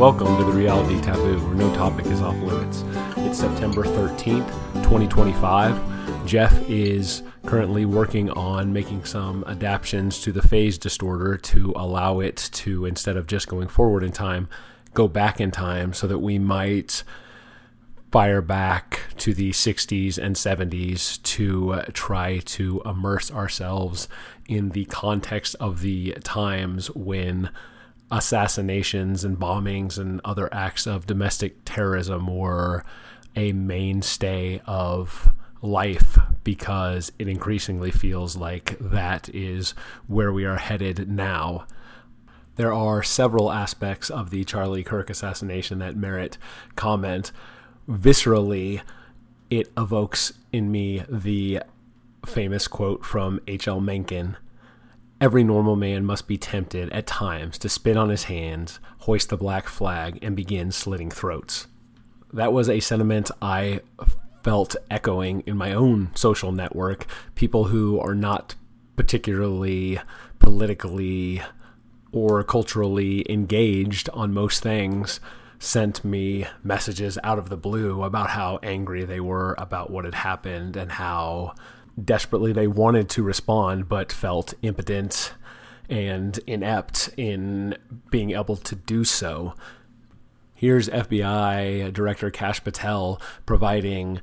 Welcome to the Reality Taboo, where no topic is off limits. It's September 13th, 2025. Jeff is currently working on making some adaptations to the phase distorter to allow it to, instead of just going forward in time, go back in time so that we might fire back to the 60s and 70s to try to immerse ourselves in the context of the times when assassinations and bombings and other acts of domestic terrorism were a mainstay of life, because it increasingly feels like that is where we are headed now. There are several aspects of the Charlie Kirk assassination that merit comment. Viscerally, it evokes in me the famous quote from H.L. Mencken: "Every normal man must be tempted at times to spit on his hands, hoist the black flag, and begin slitting throats." That was a sentiment I felt echoing in my own social network. People who are not particularly politically or culturally engaged on most things sent me messages out of the blue about how angry they were about what had happened and how desperately they wanted to respond but felt impotent and inept in being able to do so. Here's FBI Director Kash Patel providing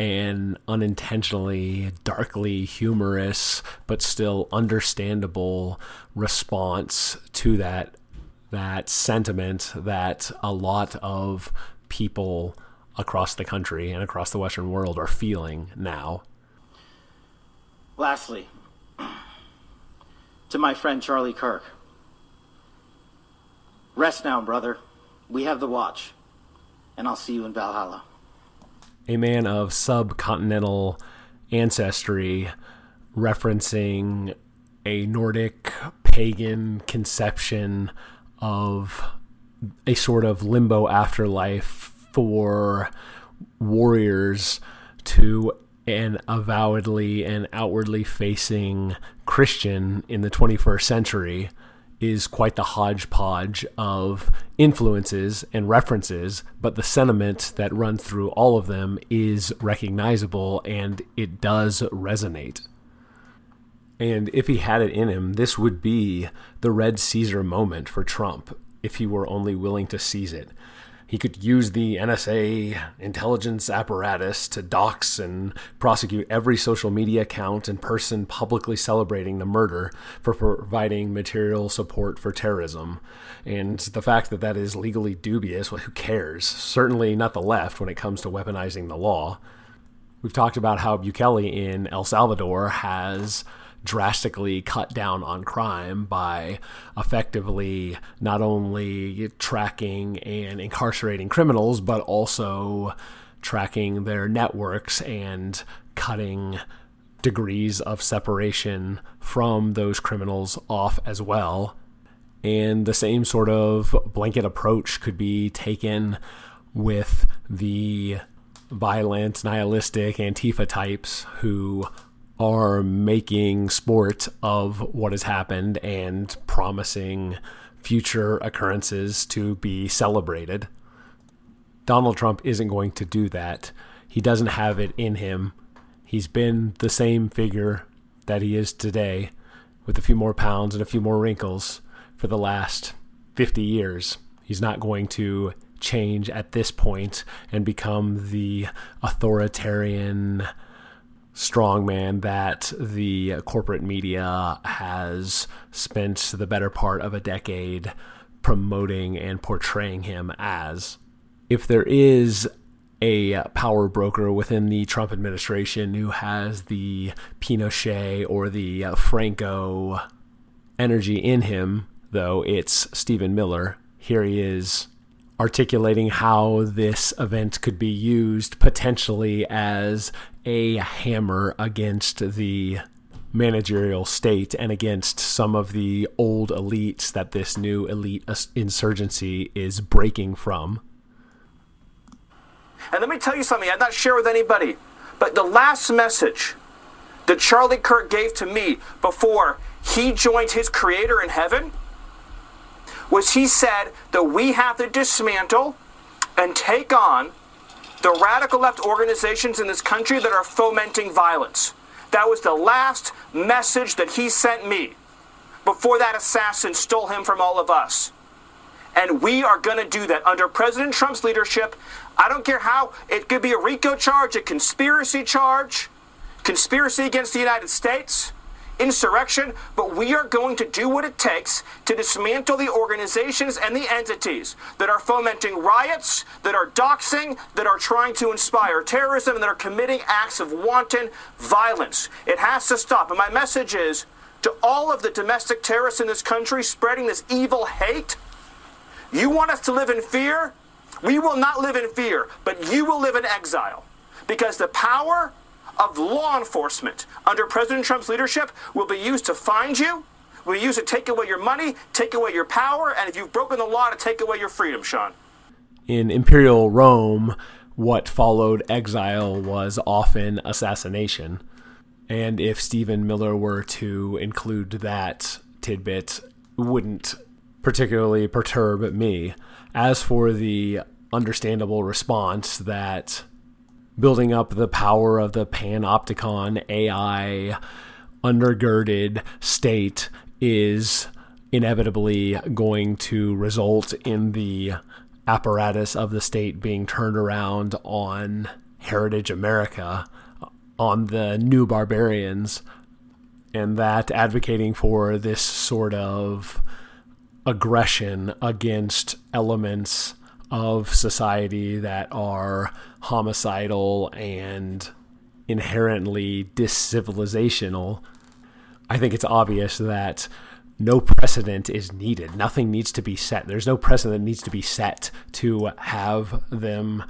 an unintentionally darkly humorous but still understandable response to that sentiment that a lot of people across the country and across the Western world are feeling now. Lastly, to my friend Charlie Kirk, rest now, brother. We have the watch, and I'll see you in Valhalla. A man of subcontinental ancestry, referencing a Nordic pagan conception of a sort of limbo afterlife for warriors, to an avowedly and outwardly facing Christian in the 21st century, is quite the hodgepodge of influences and references, but the sentiment that runs through all of them is recognizable and it does resonate. And if he had it in him, this would be the Red Caesar moment for Trump, if he were only willing to seize it. He could use the NSA intelligence apparatus to dox and prosecute every social media account and person publicly celebrating the murder for providing material support for terrorism. And the fact that that is legally dubious, well, who cares? Certainly not the left when it comes to weaponizing the law. We've talked about how Bukele in El Salvador has drastically cut down on crime by effectively not only tracking and incarcerating criminals, but also tracking their networks and cutting degrees of separation from those criminals off as well. And the same sort of blanket approach could be taken with the violent, nihilistic Antifa types who are making sport of what has happened and promising future occurrences to be celebrated. Donald Trump isn't going to do that. He doesn't have it in him. He's been the same figure that he is today, with a few more pounds and a few more wrinkles, for the last 50 years. He's not going to change at this point and become the authoritarian strongman that the corporate media has spent the better part of a decade promoting and portraying him as. If there is a power broker within the Trump administration who has the Pinochet or the Franco energy in him, though, it's Stephen Miller. Here he is articulating how this event could be used potentially as a hammer against the managerial state and against some of the old elites that this new elite insurgency is breaking from. And let me tell you something I'd not share with anybody, but the last message that Charlie Kirk gave to me before he joined his creator in heaven was he said that we have to dismantle and take on the radical left organizations in this country that are fomenting violence. That was the last message that he sent me before that assassin stole him from all of us. And we are going to do that under President Trump's leadership. I don't care how. It could be a RICO charge, a conspiracy charge, conspiracy against the United States, insurrection, but we are going to do what it takes to dismantle the organizations and the entities that are fomenting riots, that are doxing, that are trying to inspire terrorism, and that are committing acts of wanton violence. It has to stop. And my message is to all of the domestic terrorists in this country spreading this evil hate: you want us to live in fear? We will not live in fear, but you will live in exile. Because the power of law enforcement under President Trump's leadership will be used to find you, will be used to take away your money, take away your power, and if you've broken the law, to take away your freedom, Sean. In Imperial Rome, what followed exile was often assassination. And if Stephen Miller were to include that tidbit, it wouldn't particularly perturb me. As for the understandable response that building up the power of the panopticon AI undergirded state is inevitably going to result in the apparatus of the state being turned around on Heritage America, on the new barbarians, and that advocating for this sort of aggression against elements of society that are homicidal and inherently discivilizational, I think it's obvious that no precedent is needed. Nothing needs to be set. There's no precedent that needs to be set to have them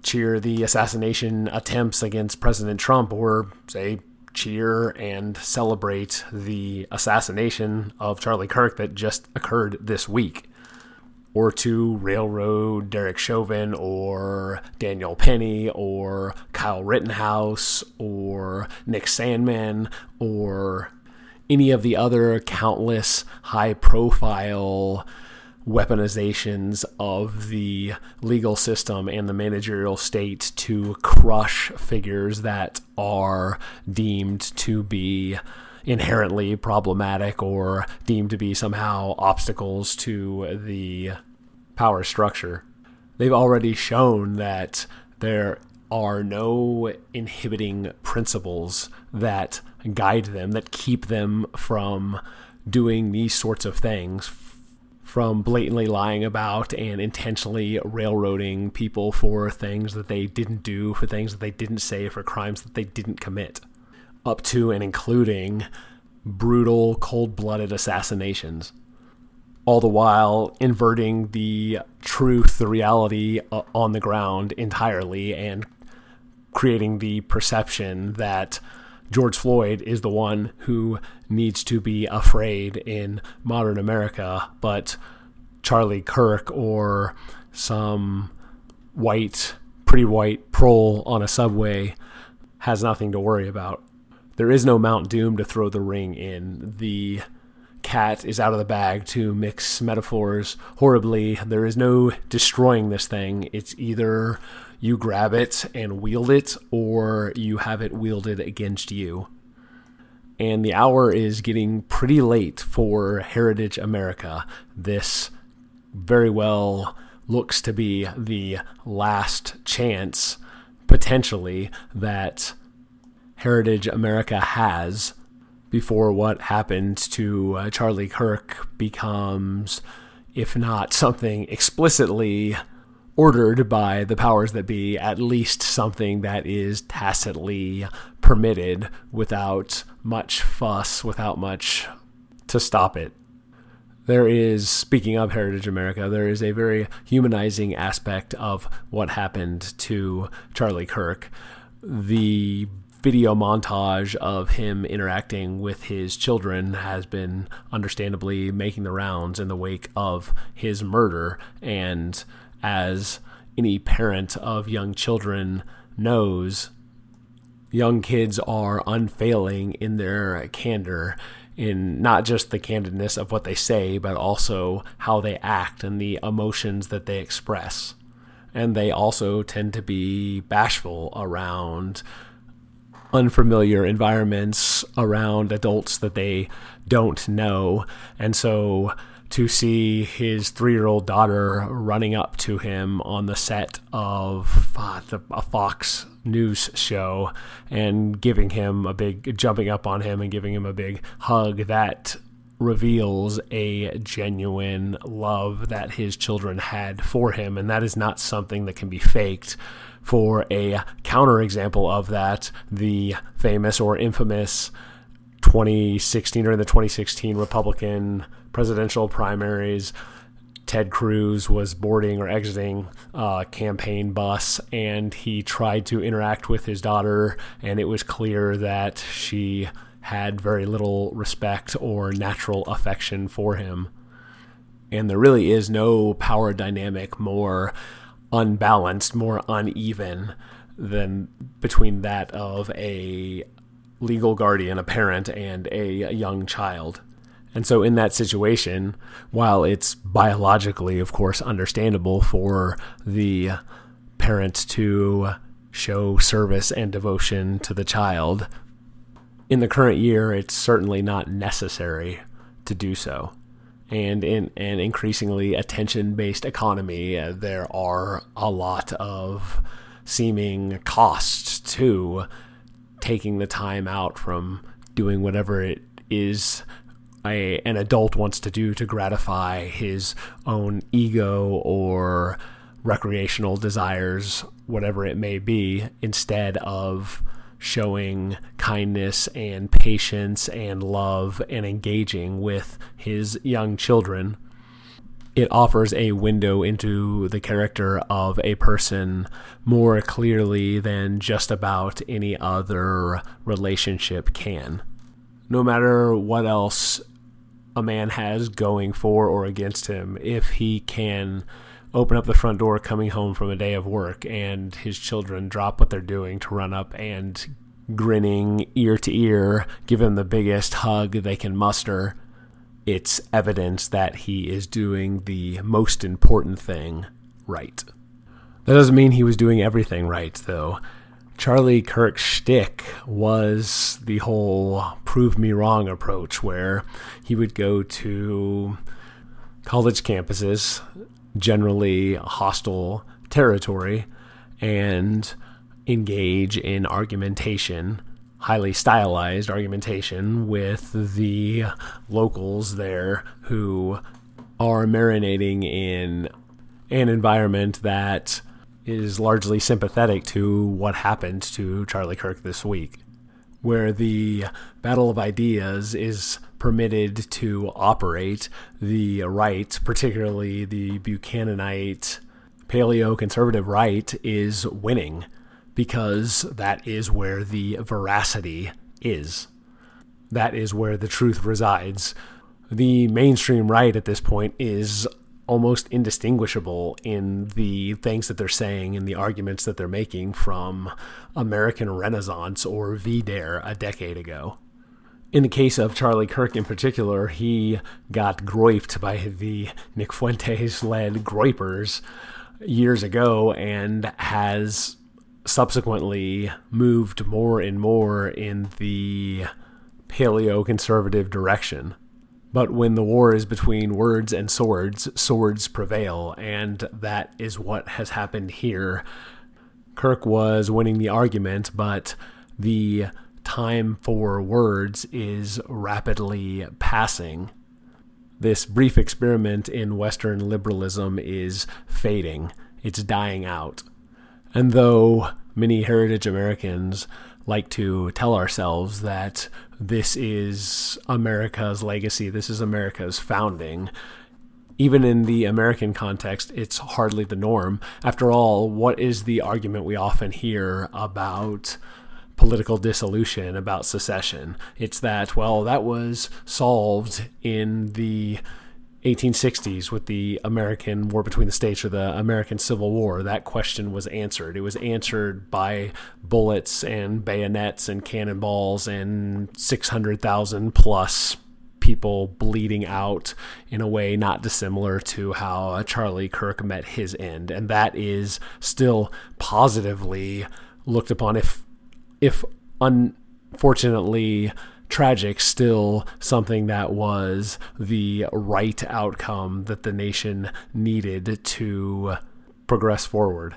cheer the assassination attempts against President Trump, or say cheer and celebrate the assassination of Charlie Kirk that just occurred this week, or to railroad Derek Chauvin or Daniel Penny or Kyle Rittenhouse or Nick Sandmann or any of the other countless high-profile weaponizations of the legal system and the managerial state to crush figures that are deemed to be inherently problematic or deemed to be somehow obstacles to the power structure. They've already shown that there are no inhibiting principles that guide them, that keep them from doing these sorts of things, from blatantly lying about and intentionally railroading people for things that they didn't do, for things that they didn't say, for crimes that they didn't commit, up to and including brutal, cold-blooded assassinations, all the while inverting the truth, the reality on the ground entirely, and creating the perception that George Floyd is the one who needs to be afraid in modern America, but Charlie Kirk or some pretty white prole on a subway has nothing to worry about. There is no Mount Doom to throw the ring in. The cat is out of the bag, to mix metaphors horribly. There is no destroying this thing. It's either you grab it and wield it, or you have it wielded against you. And the hour is getting pretty late for Heritage America. This very well looks to be the last chance, potentially, that Heritage America has before what happened to Charlie Kirk becomes, if not something explicitly ordered by the powers that be, at least something that is tacitly permitted without much fuss, without much to stop it. There is, speaking of Heritage America, there is a very humanizing aspect of what happened to Charlie Kirk. The video montage of him interacting with his children has been understandably making the rounds in the wake of his murder, and as any parent of young children knows, young kids are unfailing in their candor, in not just the candidness of what they say, but also how they act and the emotions that they express. And they also tend to be bashful around unfamiliar environments, around adults that they don't know. And so to see his 3-year-old daughter running up to him on the set of a Fox News show and jumping up on him and giving him a big hug, that reveals a genuine love that his children had for him. And that is not something that can be faked. For a counterexample of that, the famous or infamous 2016 Republican presidential primaries, Ted Cruz was boarding or exiting a campaign bus, and he tried to interact with his daughter, and it was clear that she had very little respect or natural affection for him. And there really is no power dynamic more unbalanced, more uneven than between that of a legal guardian, a parent, and a young child. And so in that situation, while it's biologically, of course, understandable for the parent to show service and devotion to the child, in the current year, it's certainly not necessary to do so. And in an increasingly attention-based economy, there are a lot of seeming costs to taking the time out from doing whatever it is an adult wants to do to gratify his own ego or recreational desires, whatever it may be, instead of showing kindness and patience and love and engaging with his young children. It offers a window into the character of a person more clearly than just about any other relationship can. No matter what else a man has going for or against him, if he can open up the front door coming home from a day of work and his children drop what they're doing to run up and grinning ear to ear, give him the biggest hug they can muster, it's evidence that he is doing the most important thing right. That doesn't mean he was doing everything right, though. Charlie Kirk's shtick was the whole prove me wrong approach, where he would go to college campuses, generally hostile territory, and engage in argumentation, highly stylized argumentation with the locals there who are marinating in an environment that is largely sympathetic to what happened to Charlie Kirk this week, where the battle of ideas is permitted to operate. The right, particularly the Buchananite paleo-conservative right, is winning because that is where the veracity is. That is where the truth resides. The mainstream right at this point is almost indistinguishable in the things that they're saying and the arguments that they're making from American Renaissance or V-Dare a decade ago. In the case of Charlie Kirk in particular, he got groiped by the Nick Fuentes-led groipers years ago and has subsequently moved more and more in the paleo-conservative direction. But when the war is between words and swords, swords prevail, and that is what has happened here. Kirk was winning the argument, but the time for words is rapidly passing. This brief experiment in Western liberalism is fading. It's dying out. And though many heritage Americans like to tell ourselves that this is America's legacy, this is America's founding, even in the American context, it's hardly the norm. After all, what is the argument we often hear about political dissolution, about secession? It's that, well, that was solved in the 1860s with the American War Between the States or the American Civil War, that question was answered. It was answered by bullets and bayonets and cannonballs and 600,000 plus people bleeding out in a way not dissimilar to how Charlie Kirk met his end. And that is still positively looked upon, if unfortunately tragic, still something that was the right outcome that the nation needed to progress forward.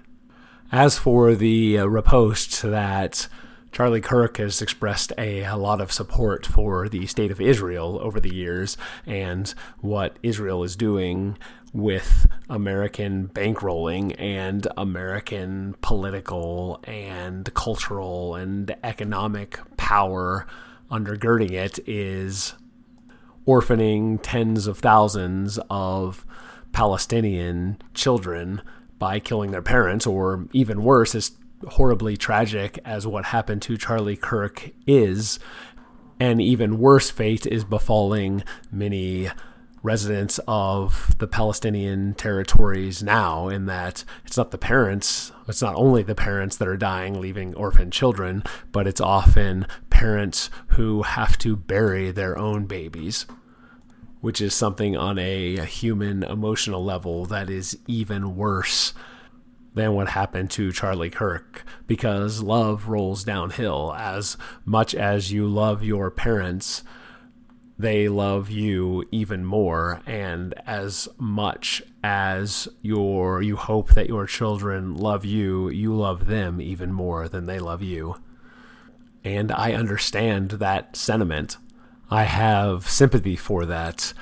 As for the riposte that Charlie Kirk has expressed a lot of support for the state of Israel over the years and what Israel is doing with American bankrolling and American political and cultural and economic power undergirding it is orphaning tens of thousands of Palestinian children by killing their parents, or even worse, as horribly tragic as what happened to Charlie Kirk is, an even worse fate is befalling many residents of the Palestinian territories now, in that it's not only the parents that are dying, leaving orphan children, but it's often parents who have to bury their own babies, which is something on a human emotional level that is even worse than what happened to Charlie Kirk, because love rolls downhill. As much as you love your parents, they love you even more, and as much as you hope that your children love you, you love them even more than they love you. And I understand that sentiment. I have sympathy for that,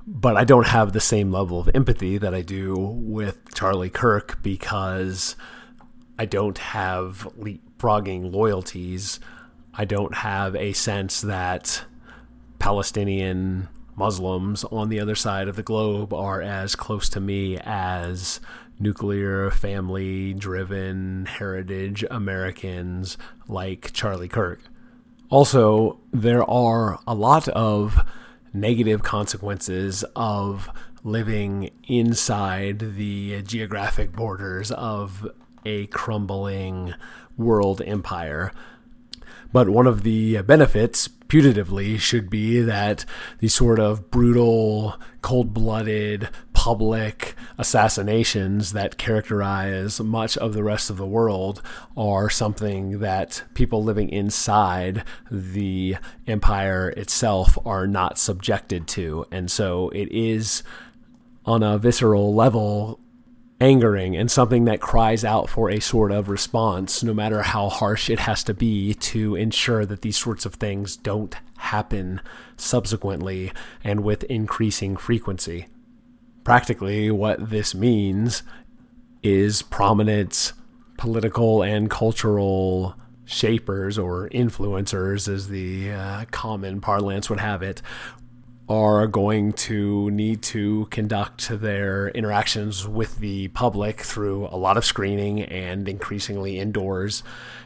but I don't have the same level of empathy that I do with Charlie Kirk, because I don't have leapfrogging loyalties. I don't have a sense that Palestinian Muslims on the other side of the globe are as close to me as nuclear family-driven heritage Americans like Charlie Kirk. Also, there are a lot of negative consequences of living inside the geographic borders of a crumbling world empire. But one of the benefits, putatively, should be that the sort of brutal, cold-blooded, public assassinations that characterize much of the rest of the world are something that people living inside the empire itself are not subjected to. And so it is, on a visceral level, angering, and something that cries out for a sort of response, no matter how harsh it has to be, to ensure that these sorts of things don't happen subsequently and with increasing frequency. Practically, what this means is prominent political and cultural shapers, or influencers as the common parlance would have it, are going to need to conduct their interactions with the public through a lot of screening and increasingly indoors.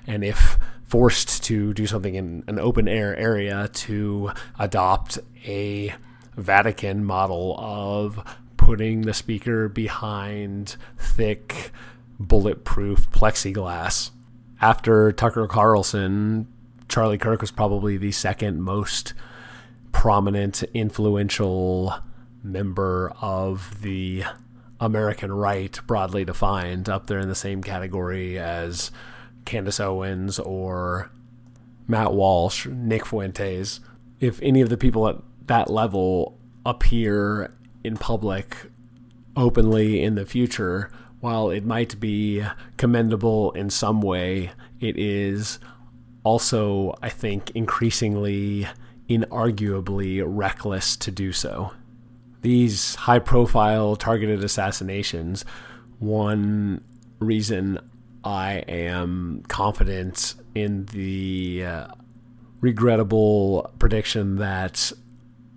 And if forced to do something in an open air area, to adopt a Vatican model of putting the speaker behind thick, bulletproof plexiglass. After Tucker Carlson, Charlie Kirk was probably the second most prominent, influential member of the American right, broadly defined, up there in the same category as Candace Owens or Matt Walsh, Nick Fuentes. If any of the people at that level appear in public openly in the future, while it might be commendable in some way, it is also, I think, increasingly inarguably reckless to do so. These high-profile targeted assassinations, one reason I am confident in the regrettable prediction that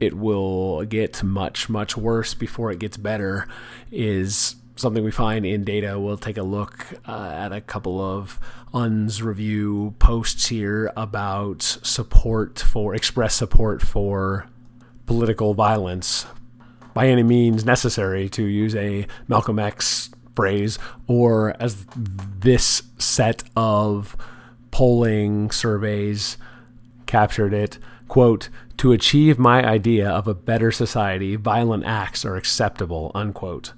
it will get much, much worse before it gets better, is something we find in data. We'll take a look at a couple of UN's review posts here about express support for political violence. by any means necessary, to use a Malcolm X phrase, or as this set of polling surveys captured it, quote, "To achieve my idea of a better society, violent acts are acceptable," unquote.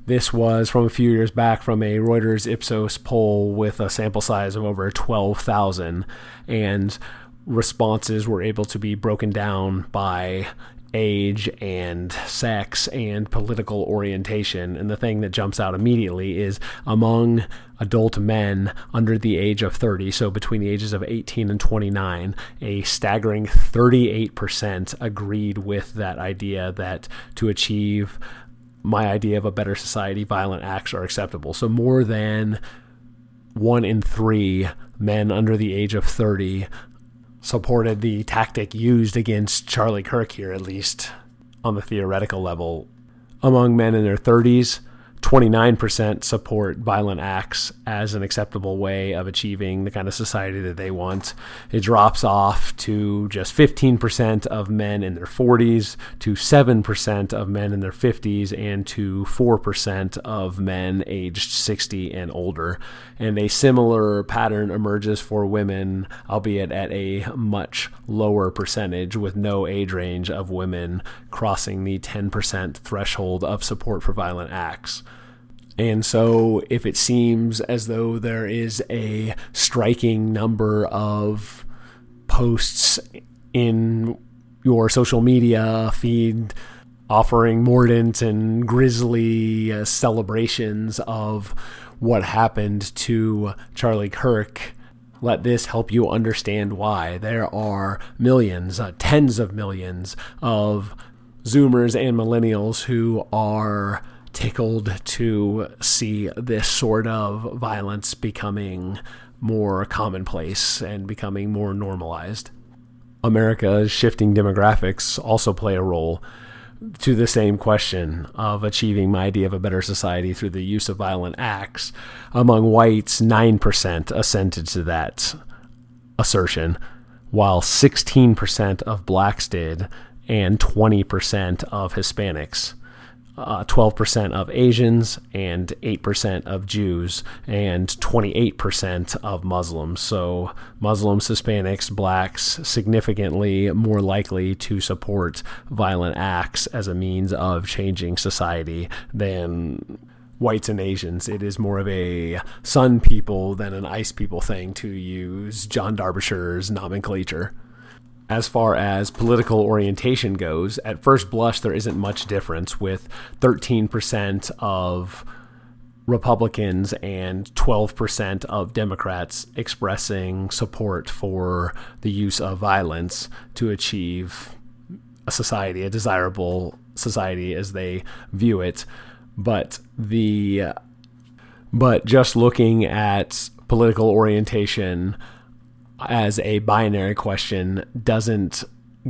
This was from a few years back from a Reuters Ipsos poll with a sample size of over 12,000, and responses were able to be broken down by age and sex and political orientation. And the thing that jumps out immediately is among adult men under the age of 30, so between the ages of 18 and 29, a staggering 38% agreed with that idea that to achieve my idea of a better society, violent acts are acceptable. So more than 1 in 3 men under the age of 30 supported the tactic used against Charlie Kirk here, at least on the theoretical level. Among men in their 30s, 29% support violent acts as an acceptable way of achieving the kind of society that they want. It drops off to just 15% of men in their 40s, to 7% of men in their 50s, and to 4% of men aged 60 and older. And a similar pattern emerges for women, albeit at a much lower percentage, with no age range of women crossing the 10% threshold of support for violent acts. And so if it seems as though there is a striking number of posts in your social media feed offering mordant and grisly celebrations of what happened to Charlie Kirk, let this help you understand why. There are millions, tens of millions of Zoomers and millennials who are tickled to see this sort of violence becoming more commonplace and becoming more normalized. America's shifting demographics also play a role to the same question of achieving my idea of a better society through the use of violent acts. Among whites, 9% assented to that assertion, while 16% of blacks did, and 20% of Hispanics. 12% of Asians, and 8% of Jews, and 28% of Muslims. So Muslims, Hispanics, blacks, significantly more likely to support violent acts as a means of changing society than whites and Asians. It is more of a sun people than an ice people thing, to use John Darbisher's nomenclature. As far as political orientation goes, at first blush, there isn't much difference, with 13% of Republicans and 12% of Democrats expressing support for the use of violence to achieve a society, a desirable society as they view it. But just looking at political orientation as a binary question doesn't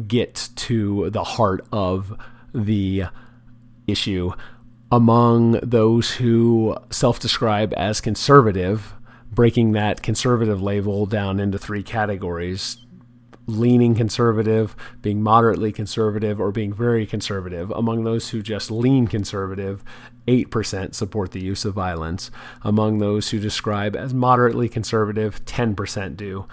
get to the heart of the issue. Among those who self-describe as conservative, breaking that conservative label down into 3 categories: leaning conservative, being moderately conservative, or being very conservative. Among those who just lean conservative, 8% support the use of violence. Among those who describe as moderately conservative, 10% do.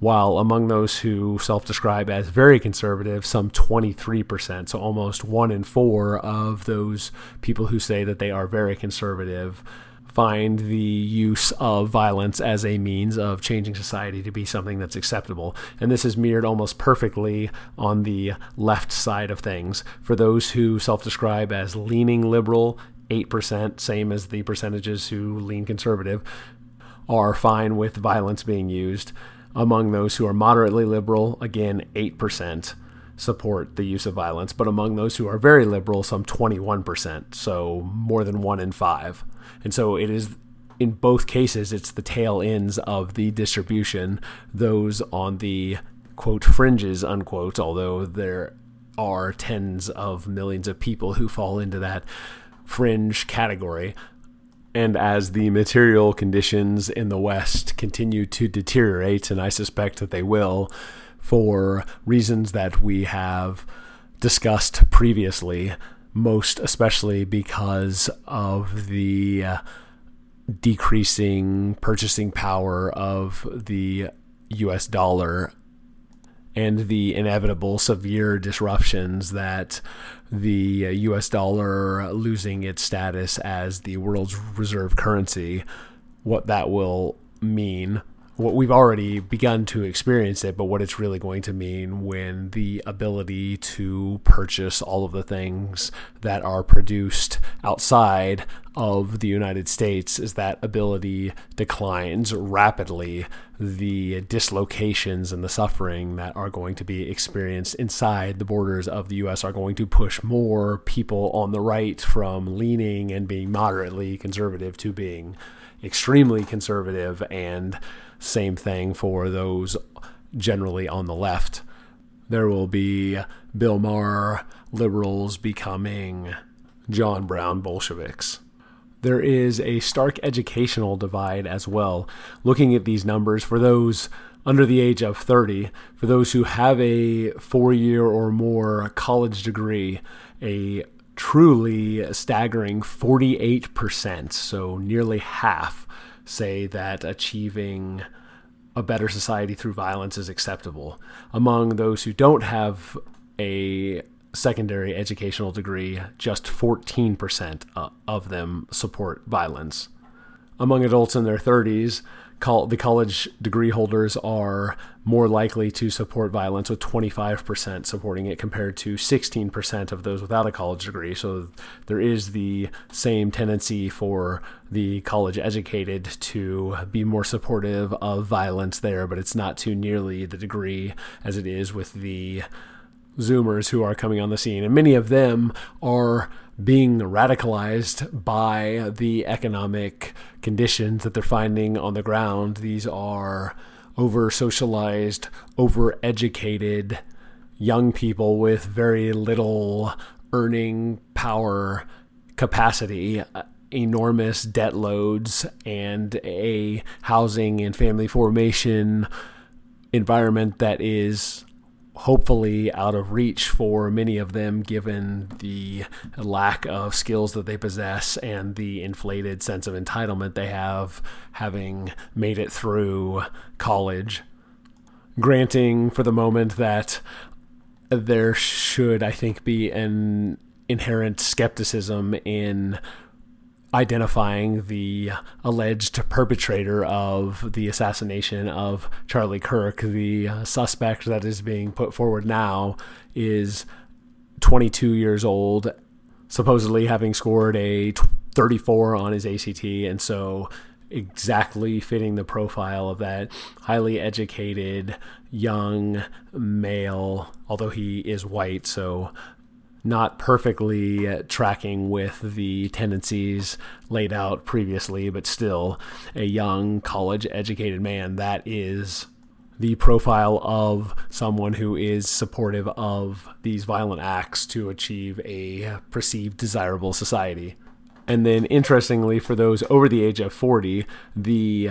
While among those who self-describe as very conservative, some 23%, so almost 1 in 4 of those people who say that they are very conservative, find the use of violence as a means of changing society to be something that's acceptable. And this is mirrored almost perfectly on the left side of things. For those who self-describe as leaning liberal, 8%, same as the percentages who lean conservative, are fine with violence being used. Among those who are moderately liberal, again, 8% support the use of violence. But among those who are very liberal, some 21%, so more than 1 in 5. And so it is, in both cases, it's the tail ends of the distribution, those on the, quote, fringes, unquote, although there are tens of millions of people who fall into that fringe category. And as the material conditions in the West continue to deteriorate, and I suspect that they will, for reasons that we have discussed previously, most especially because of the decreasing purchasing power of the US dollar and the inevitable severe disruptions that the US dollar losing its status as the world's reserve currency, what that will mean. What we've already begun to experience it, but what it's really going to mean when the ability to purchase all of the things that are produced outside of the United States, as that ability declines rapidly, the dislocations and the suffering that are going to be experienced inside the borders of the U.S. are going to push more people on the right from leaning and being moderately conservative to being extremely conservative, and same thing for those generally on the left. There will be Bill Maher liberals becoming John Brown Bolsheviks. There is a stark educational divide as well. Looking at these numbers, for those under the age of 30, for those who have a 4-year or more college degree, a truly staggering 48%, so nearly half, say that achieving a better society through violence is acceptable. Among those who don't have a secondary educational degree, just 14% of them support violence. Among adults in their 30s, the college degree holders are more likely to support violence, with 25% supporting it compared to 16% of those without a college degree. So there is the same tendency for the college educated to be more supportive of violence there, but it's not to nearly the degree as it is with the Zoomers who are coming on the scene. And many of them are being radicalized by the economic conditions that they're finding on the ground. These are over-socialized, over-educated young people with very little earning power capacity, enormous debt loads, and a housing and family formation environment that is hopefully out of reach for many of them, given the lack of skills that they possess and the inflated sense of entitlement they have, having made it through college. Granting for the moment that there should, I think, be an inherent skepticism in identifying the alleged perpetrator of the assassination of Charlie Kirk. The suspect that is being put forward now is 22 years old, supposedly having scored a 34 on his ACT, and so exactly fitting the profile of that highly educated young male, although he is white, so not perfectly tracking with the tendencies laid out previously, but still a young college-educated man. That is the profile of someone who is supportive of these violent acts to achieve a perceived desirable society. And then, interestingly, for those over the age of 40, the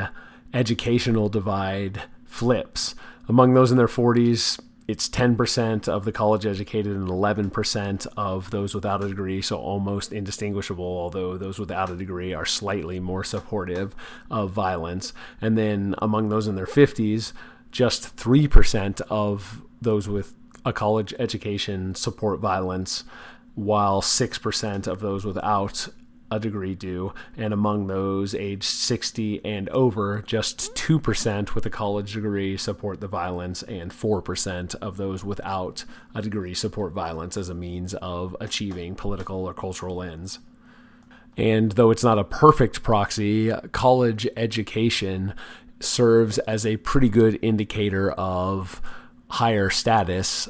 educational divide flips. Among those in their 40s, it's 10% of the college educated and 11% of those without a degree, so almost indistinguishable, although those without a degree are slightly more supportive of violence. And then among those in their 50s, just 3% of those with a college education support violence, while 6% of those without a degree do, and among those aged 60 and over, just 2% with a college degree support the violence, and 4% of those without a degree support violence as a means of achieving political or cultural ends. And though it's not a perfect proxy, college education serves as a pretty good indicator of higher status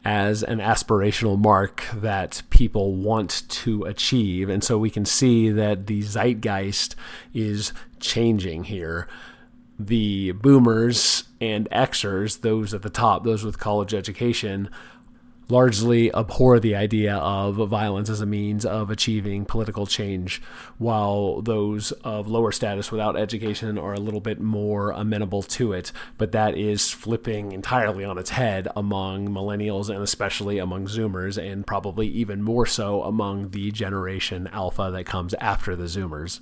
as an aspirational mark that people want to achieve. And so we can see that the zeitgeist is changing here. The boomers and Xers, those at the top, those with college education, largely abhor the idea of violence as a means of achieving political change, while those of lower status without education are a little bit more amenable to it. But that is flipping entirely on its head among millennials, and especially among Zoomers, and probably even more so among the generation Alpha that comes after the Zoomers.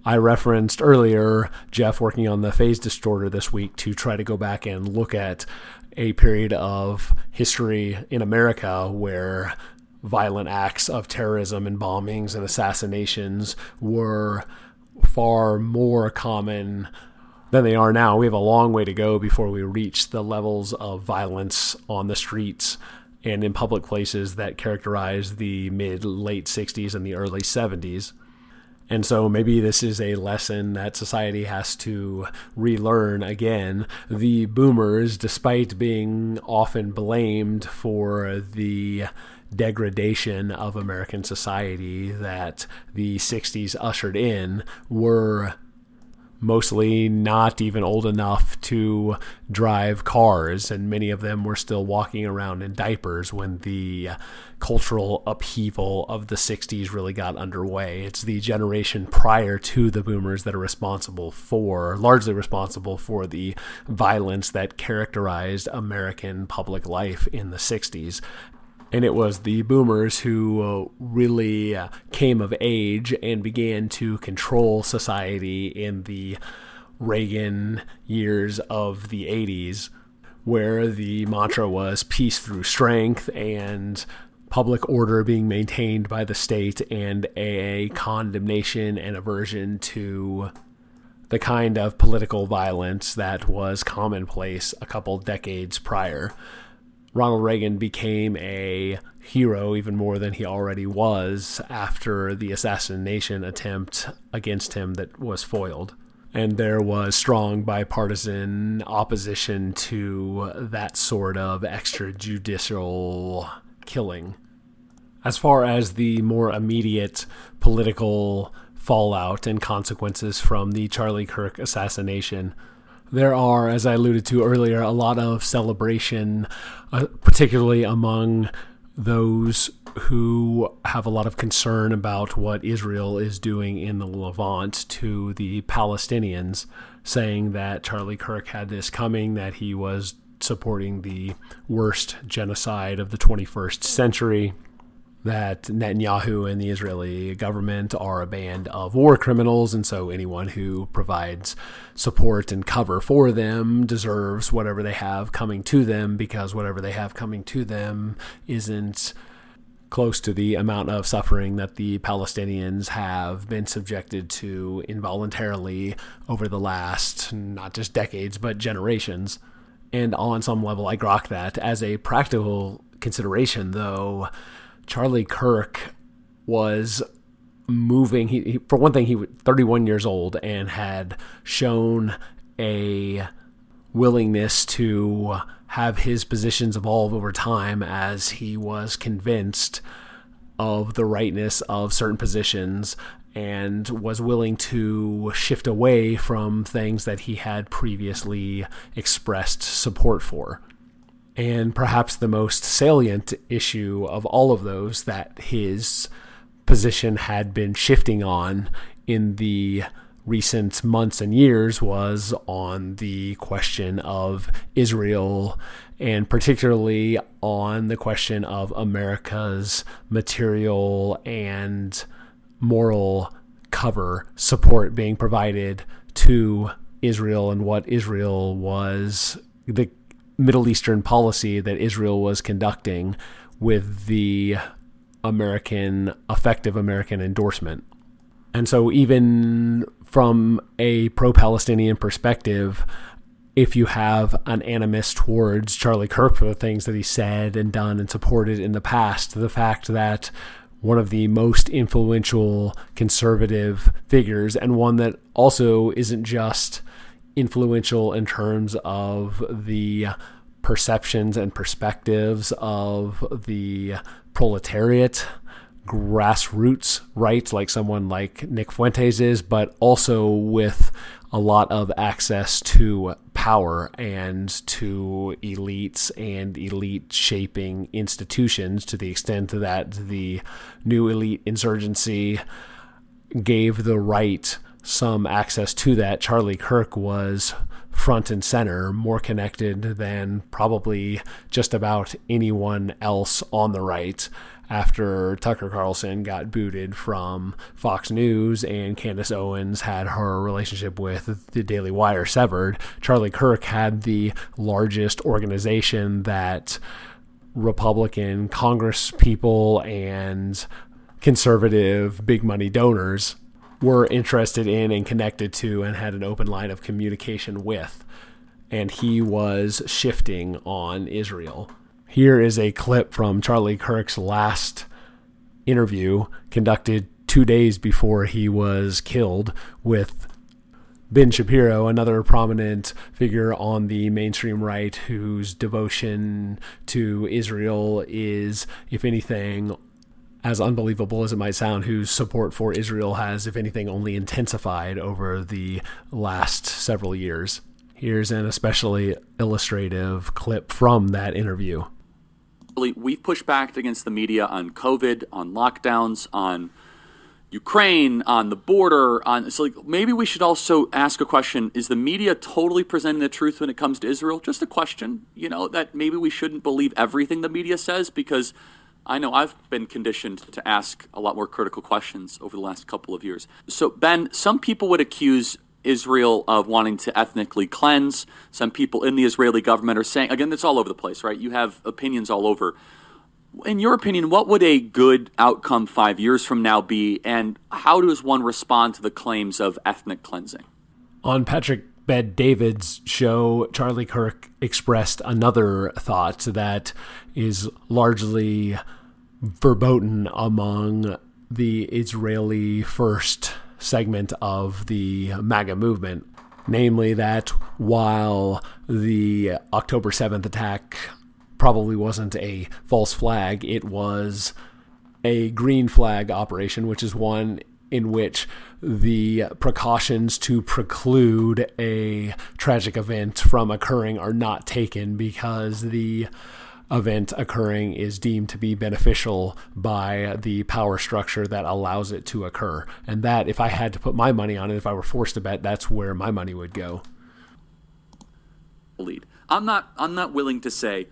I referenced earlier Jeff working on the phase distorter this week to try to go back and look at a period of history in America where violent acts of terrorism and bombings and assassinations were far more common than they are now. We have a long way to go before we reach the levels of violence on the streets and in public places that characterized the mid-late 60s and the early 70s. And so maybe this is a lesson that society has to relearn again. The boomers, despite being often blamed for the degradation of American society that the 60s ushered in, were mostly not even old enough to drive cars, and many of them were still walking around in diapers when the cultural upheaval of the 60s really got underway. It's the generation prior to the boomers that are largely responsible for the violence that characterized American public life in the 60s. And it was the boomers who really came of age and began to control society in the Reagan years of the 80s, where the mantra was peace through strength and public order being maintained by the state, and a condemnation and aversion to the kind of political violence that was commonplace a couple decades prior. Ronald Reagan became a hero even more than he already was after the assassination attempt against him that was foiled. And there was strong bipartisan opposition to that sort of extrajudicial killing. As far as the more immediate political fallout and consequences from the Charlie Kirk assassination, there are, as I alluded to earlier, a lot of celebration, particularly among those who have a lot of concern about what Israel is doing in the Levant to the Palestinians, saying that Charlie Kirk had this coming, that he was supporting the worst genocide of the 21st century, that Netanyahu and the Israeli government are a band of war criminals, and so anyone who provides support and cover for them deserves whatever they have coming to them, because whatever they have coming to them isn't close to the amount of suffering that the Palestinians have been subjected to involuntarily over the last, not just decades, but generations. And on some level, I grok that. As a practical consideration, though, Charlie Kirk was moving. He for one thing, he was 31 years old and had shown a willingness to have his positions evolve over time as he was convinced of the rightness of certain positions and was willing to shift away from things that he had previously expressed support for. And perhaps the most salient issue of all of those that his position had been shifting on in the recent months and years was on the question of Israel, and particularly on the question of America's material and moral cover support being provided to Israel, and what Israel was, the Middle Eastern policy that Israel was conducting with the effective American endorsement. And so even from a pro-Palestinian perspective, if you have an animus towards Charlie Kirk for the things that he said and done and supported in the past, the fact that one of the most influential conservative figures, and one that also isn't just influential in terms of the perceptions and perspectives of the proletariat, grassroots right, like someone like Nick Fuentes is, but also with a lot of access to power and to elites and elite shaping institutions, to the extent that the new elite insurgency gave the right some access to that. Charlie Kirk was front and center, more connected than probably just about anyone else on the right. After Tucker Carlson got booted from Fox News and Candace Owens had her relationship with the Daily Wire severed, Charlie Kirk had the largest organization that Republican Congress people and conservative big money donors were interested in and connected to and had an open line of communication with. And he was shifting on Israel. Here is a clip from Charlie Kirk's last interview conducted 2 days before he was killed with Ben Shapiro, another prominent figure on the mainstream right whose devotion to Israel is, if anything, as unbelievable as it might sound, whose support for Israel has, if anything, only intensified over the last several years. Here's an especially illustrative clip from that interview. We've pushed back against the media on COVID, on lockdowns, on Ukraine, on the border. So maybe we should also ask a question. Is the media totally presenting the truth when it comes to Israel? Just a question, that maybe we shouldn't believe everything the media says, because I know I've been conditioned to ask a lot more critical questions over the last couple of years. So, Ben, some people would accuse Israel of wanting to ethnically cleanse. Some people in the Israeli government are saying, again, it's all over the place, right? You have opinions all over. In your opinion, what would a good outcome 5 years from now be, and how does one respond to the claims of ethnic cleansing? On Patrick Bet-David's show, Charlie Kirk expressed another thought that is largely verboten among the Israeli first segment of the MAGA movement, namely that while the October 7th attack probably wasn't a false flag, it was a green flag operation, which is one in which the precautions to preclude a tragic event from occurring are not taken because the event occurring is deemed to be beneficial by the power structure that allows it to occur. And that, if I had to put my money on it, if I were forced to bet, that's where my money would go. I'm not willing to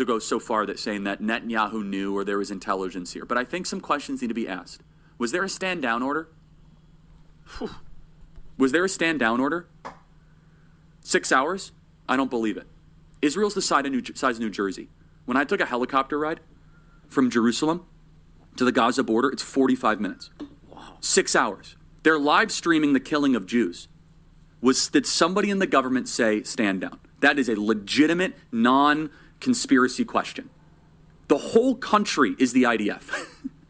go so far that saying that Netanyahu knew or there was intelligence here, but I think some questions need to be asked. Was there a stand down order? Was there a stand down order? 6 hours? I don't believe it. Israel's the size of New Jersey. When I took a helicopter ride from Jerusalem to the Gaza border, it's 45 minutes. Wow. 6 hours. They're live streaming the killing of Jews. Did somebody in the government say stand down? That is a legitimate, non-conspiracy question. The whole country is the IDF.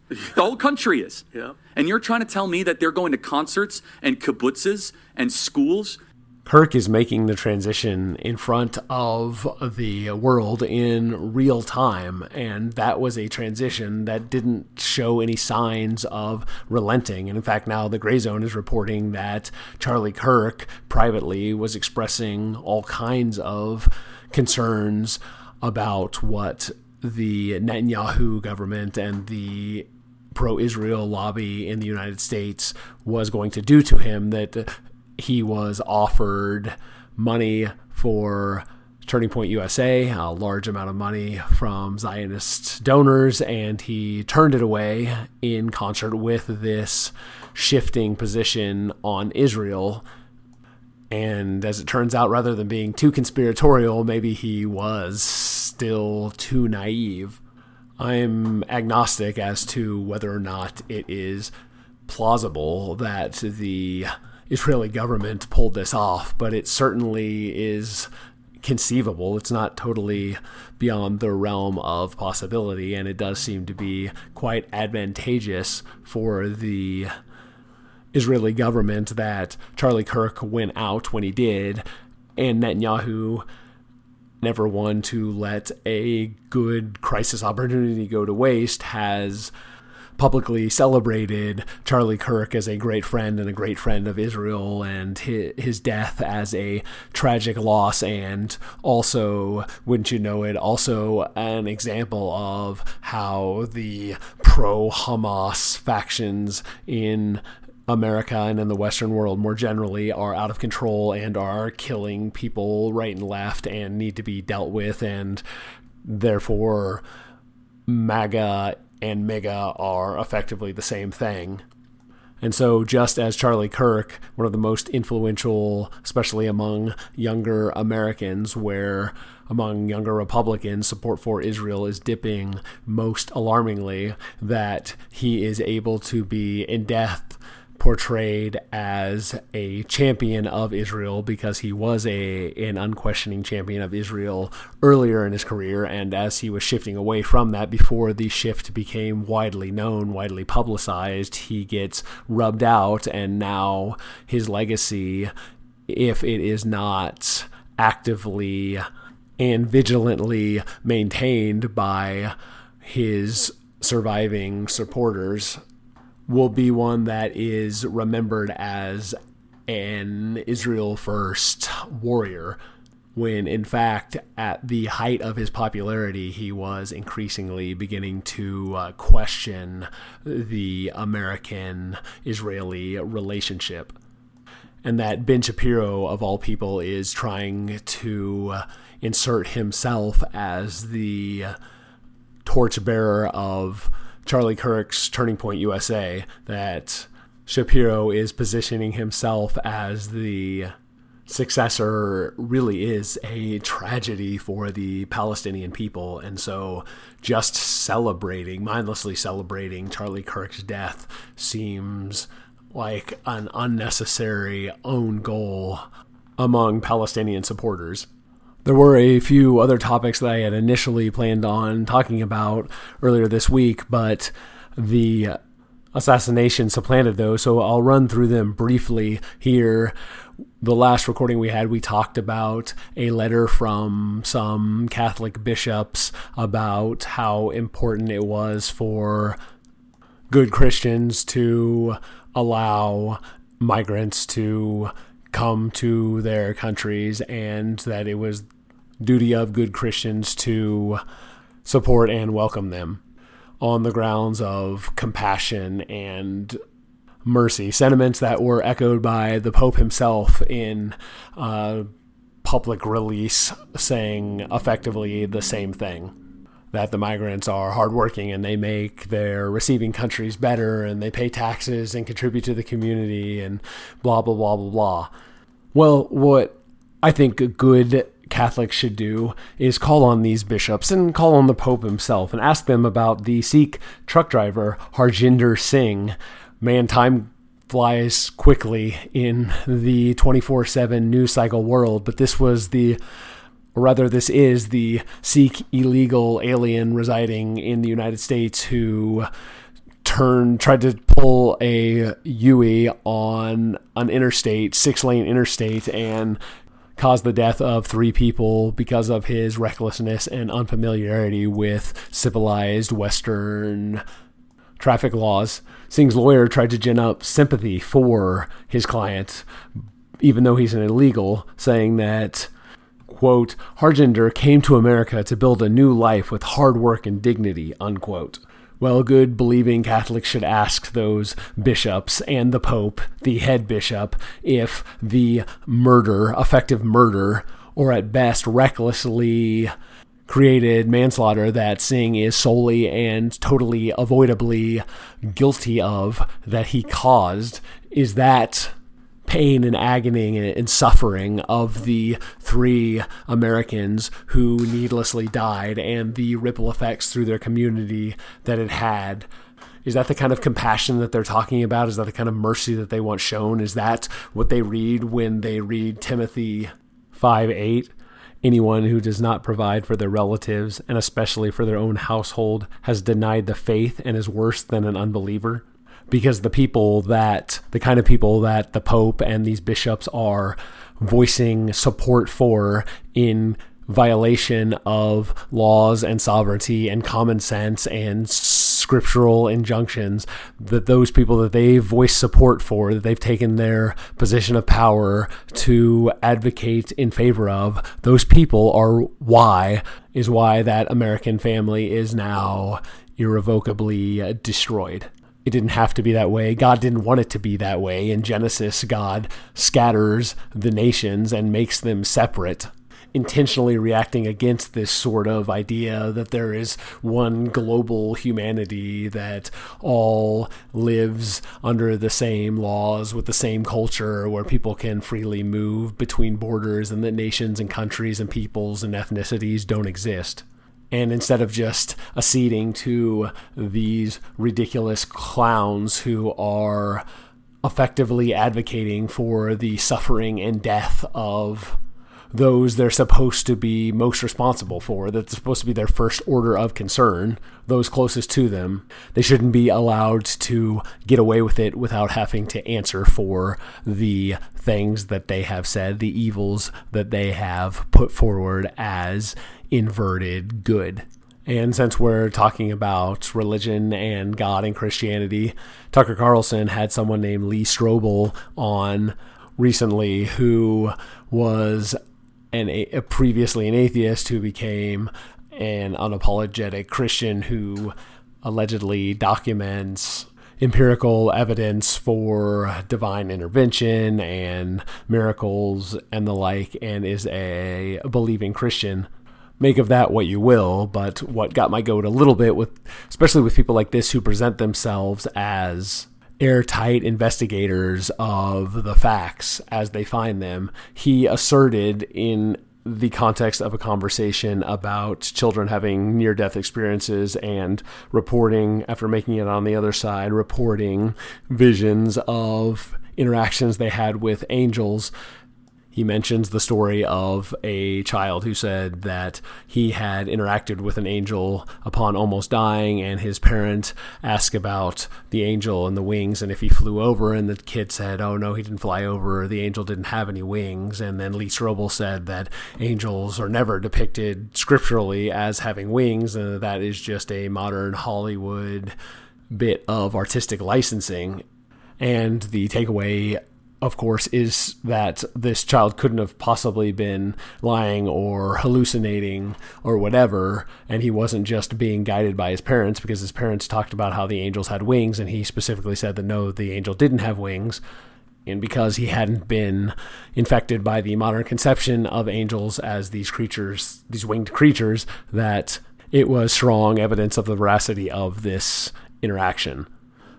The whole country is. Yeah. And you're trying to tell me that they're going to concerts and kibbutzes and schools? Kirk is making the transition in front of the world in real time, and that was a transition that didn't show any signs of relenting. And in fact, now the Gray Zone is reporting that Charlie Kirk privately was expressing all kinds of concerns about what the Netanyahu government and the pro-Israel lobby in the United States was going to do to him, that he was offered money for Turning Point USA, a large amount of money from Zionist donors, and he turned it away in concert with this shifting position on Israel. And as it turns out, rather than being too conspiratorial, maybe he was still too naive. I'm agnostic as to whether or not it is plausible that the Israeli government pulled this off, but it certainly is conceivable. It's not totally beyond the realm of possibility, and it does seem to be quite advantageous for the Israeli government that Charlie Kirk went out when he did, and Netanyahu, never one to let a good crisis opportunity go to waste, has publicly celebrated Charlie Kirk as a great friend and a great friend of Israel, and his death as a tragic loss, and also, wouldn't you know it, also an example of how the pro-Hamas factions in America and in the Western world more generally are out of control and are killing people right and left and need to be dealt with, and therefore MAGA and MAGA are effectively the same thing. And so just as Charlie Kirk, one of the most influential, especially among younger Americans, where among younger Republicans, support for Israel is dipping most alarmingly, that he is able to be in death portrayed as a champion of Israel because he was an unquestioning champion of Israel earlier in his career, and as he was shifting away from that before the shift became widely known, widely publicized, he gets rubbed out, and now his legacy, if it is not actively and vigilantly maintained by his surviving supporters, will be one that is remembered as an Israel first warrior, when in fact at the height of his popularity he was increasingly beginning to question the American-Israeli relationship. And that Ben Shapiro, of all people, is trying to insert himself as the torchbearer of Charlie Kirk's Turning Point USA, that Shapiro is positioning himself as the successor, really is a tragedy for the Palestinian people. And so just mindlessly celebrating Charlie Kirk's death seems like an unnecessary own goal among Palestinian supporters. There were a few other topics that I had initially planned on talking about earlier this week, but the assassination supplanted those, so I'll run through them briefly here. The last recording we had, we talked about a letter from some Catholic bishops about how important it was for good Christians to allow migrants to come to their countries, and that it was duty of good Christians to support and welcome them on the grounds of compassion and mercy, sentiments that were echoed by the Pope himself in a public release saying effectively the same thing, that the migrants are hardworking and they make their receiving countries better and they pay taxes and contribute to the community and blah, blah, blah, blah, blah. Well, what I think a good Catholics should do is call on these bishops and call on the Pope himself and ask them about the Sikh truck driver Harjinder Singh. Man, time flies quickly in the 24/7 news cycle world, but this is the Sikh illegal alien residing in the United States who tried to pull a U-ey on an interstate, 6-lane interstate, and caused the death of 3 people because of his recklessness and unfamiliarity with civilized Western traffic laws. Singh's lawyer tried to gin up sympathy for his client, even though he's an illegal, saying that, quote, Harjinder came to America to build a new life with hard work and dignity, unquote. Well, good believing Catholics should ask those bishops and the Pope, the head bishop, if the effective murder, or at best recklessly created manslaughter that Singh is solely and totally avoidably guilty of, that he caused, is that pain and agony and suffering of the 3 Americans who needlessly died and the ripple effects through their community that it had. Is that the kind of compassion that they're talking about? Is that the kind of mercy that they want shown? Is that what they read when they read Timothy 5:8? Anyone who does not provide for their relatives, and especially for their own household, has denied the faith and is worse than an unbeliever. Because the kind of people that the Pope and these bishops are voicing support for in violation of laws and sovereignty and common sense and scriptural injunctions, that those people that they voice support for, that they've taken their position of power to advocate in favor of, those people why that American family is now irrevocably destroyed. It didn't have to be that way. God didn't want it to be that way. In Genesis, God scatters the nations and makes them separate, intentionally reacting against this sort of idea that there is one global humanity that all lives under the same laws with the same culture, where people can freely move between borders, and that nations and countries and peoples and ethnicities don't exist. And instead of just acceding to these ridiculous clowns who are effectively advocating for the suffering and death of those they're supposed to be most responsible for, that's supposed to be their first order of concern, those closest to them, they shouldn't be allowed to get away with it without having to answer for the things that they have said, the evils that they have put forward as inverted good. And since we're talking about religion and God and Christianity, Tucker Carlson had someone named Lee Strobel on recently, who was previously an atheist who became an unapologetic Christian who allegedly documents empirical evidence for divine intervention and miracles and the like, and is a believing Christian. Make of that what you will, but what got my goat a little bit, especially with people like this who present themselves as airtight investigators of the facts as they find them, he asserted in the context of a conversation about children having near-death experiences and reporting, after making it on the other side, reporting visions of interactions they had with angels. He mentions the story of a child who said that he had interacted with an angel upon almost dying, and his parent asked about the angel and the wings and if he flew over, and the kid said, oh no, he didn't fly over, the angel didn't have any wings. And then Lee Strobel said that angels are never depicted scripturally as having wings, and that is just a modern Hollywood bit of artistic licensing. And the takeaway, of course, is that this child couldn't have possibly been lying or hallucinating or whatever, and he wasn't just being guided by his parents, because his parents talked about how the angels had wings, and he specifically said that no, the angel didn't have wings. And because he hadn't been infected by the modern conception of angels as these creatures, these winged creatures, that it was strong evidence of the veracity of this interaction.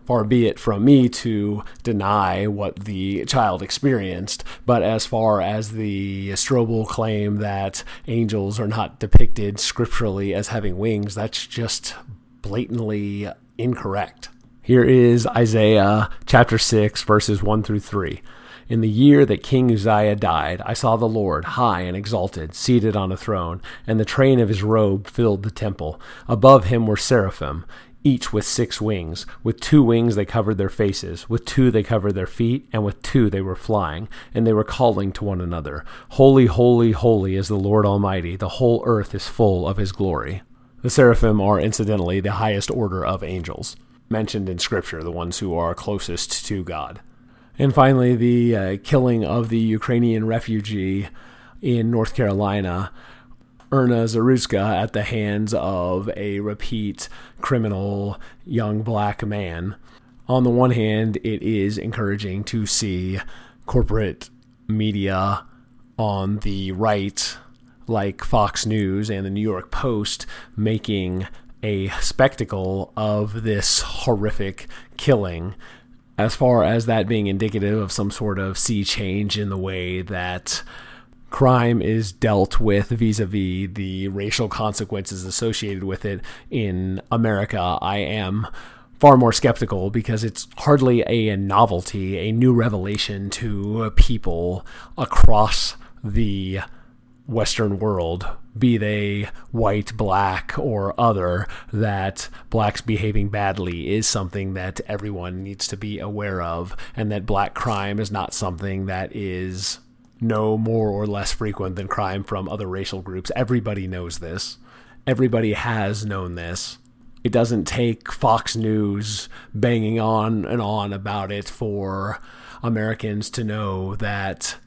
Far be it from me to deny what the child experienced, but as far as the Strobel claim that angels are not depicted scripturally as having wings, that's just blatantly incorrect. Here is Isaiah chapter 6, verses 1 through 3. In the year that King Uzziah died, I saw the Lord, high and exalted, seated on a throne, and the train of his robe filled the temple. Above him were seraphim, each with 6 wings. With 2 wings they covered their faces, with 2 they covered their feet, and with 2 they were flying, and they were calling to one another, Holy, holy, holy is the Lord Almighty, the whole earth is full of his glory. The seraphim are incidentally the highest order of angels mentioned in Scripture, the ones who are closest to God. And finally, the killing of the Ukrainian refugee in North Carolina, Erna Zarutska, at the hands of a repeat criminal young black man. On the one hand, it is encouraging to see corporate media on the right, like Fox News and the New York Post, making a spectacle of this horrific killing, as far as that being indicative of some sort of sea change in the way that crime is dealt with vis-a-vis the racial consequences associated with it in America. I am far more skeptical, because it's hardly a novelty, a new revelation to people across the Western world, be they white, black, or other, that blacks behaving badly is something that everyone needs to be aware of, and that black crime is not something that is no more or less frequent than crime from other racial groups. Everybody knows this. Everybody has known this. It doesn't take Fox News banging on and on about it for Americans to know that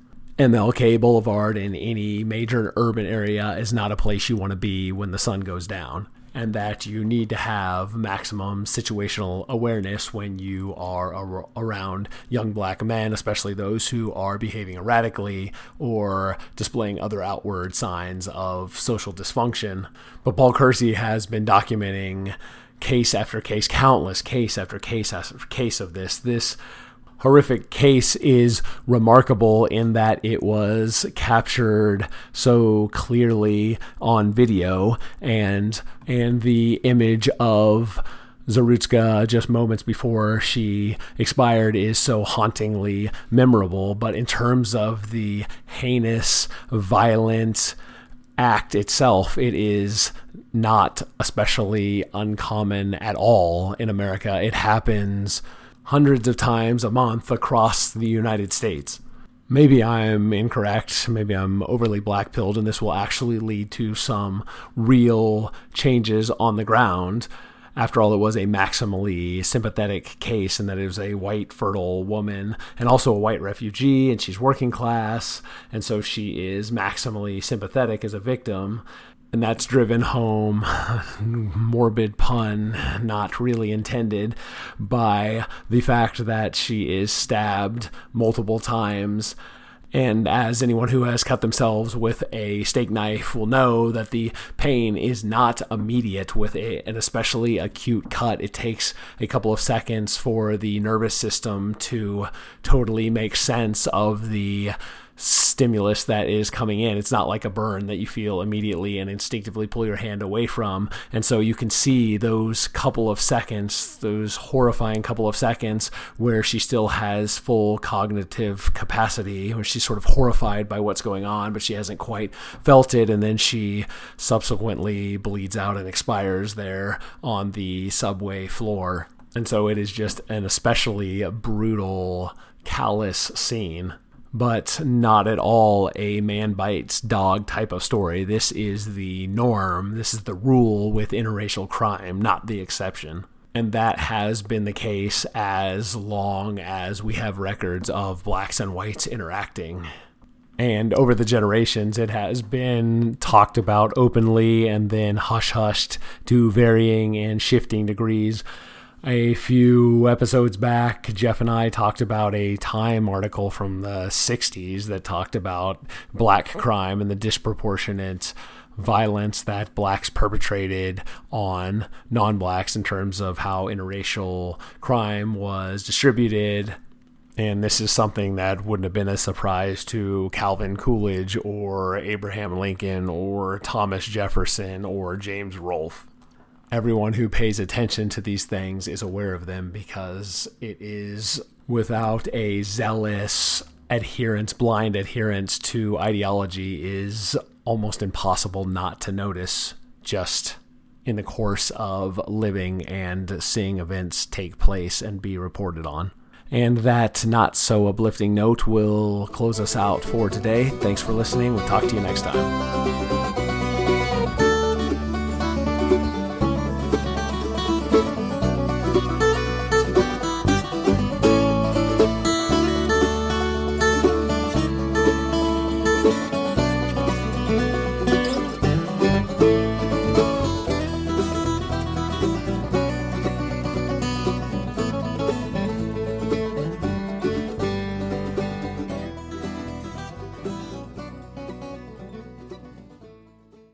MLK Boulevard in any major urban area is not a place you want to be when the sun goes down, and that you need to have maximum situational awareness when you are around young black men, especially those who are behaving erratically or displaying other outward signs of social dysfunction. But Paul Kersey has been documenting case after case, countless case after case after case of this. This horrific case is remarkable in that it was captured so clearly on video, and the image of Zarutska just moments before she expired is so hauntingly memorable. But in terms of the heinous, violent act itself, it is not especially uncommon at all in America. It happens hundreds of times a month across the United States. Maybe I'm incorrect, maybe I'm overly black-pilled, and this will actually lead to some real changes on the ground. After all, it was a maximally sympathetic case, and that it was a white, fertile woman, and also a white refugee, and she's working class, and so she is maximally sympathetic as a victim. And that's driven home, morbid pun, not really intended, by the fact that she is stabbed multiple times. And as anyone who has cut themselves with a steak knife will know, that the pain is not immediate with an especially acute cut. It takes a couple of seconds for the nervous system to totally make sense of the stimulus that is coming in. It's not like a burn that you feel immediately and instinctively pull your hand away from. And so you can see those couple of seconds, those horrifying couple of seconds where she still has full cognitive capacity, where she's sort of horrified by what's going on, but she hasn't quite felt it. And then she subsequently bleeds out and expires there on the subway floor. And so it is just an especially brutal, callous scene. But not at all a man bites dog type of story. This is the norm. This is the rule with interracial crime, not the exception. And that has been the case as long as we have records of blacks and whites interacting. And over the generations, it has been talked about openly and then hush-hushed to varying and shifting degrees. A few episodes back, Jeff and I talked about a Time article from the 60s that talked about black crime and the disproportionate violence that blacks perpetrated on non-blacks in terms of how interracial crime was distributed. And this is something that wouldn't have been a surprise to Calvin Coolidge or Abraham Lincoln or Thomas Jefferson or James Rolfe. Everyone who pays attention to these things is aware of them, because it is without a zealous adherence, blind adherence to ideology, is almost impossible not to notice just in the course of living and seeing events take place and be reported on. And that not so uplifting note will close us out for today. Thanks for listening. We'll talk to you next time.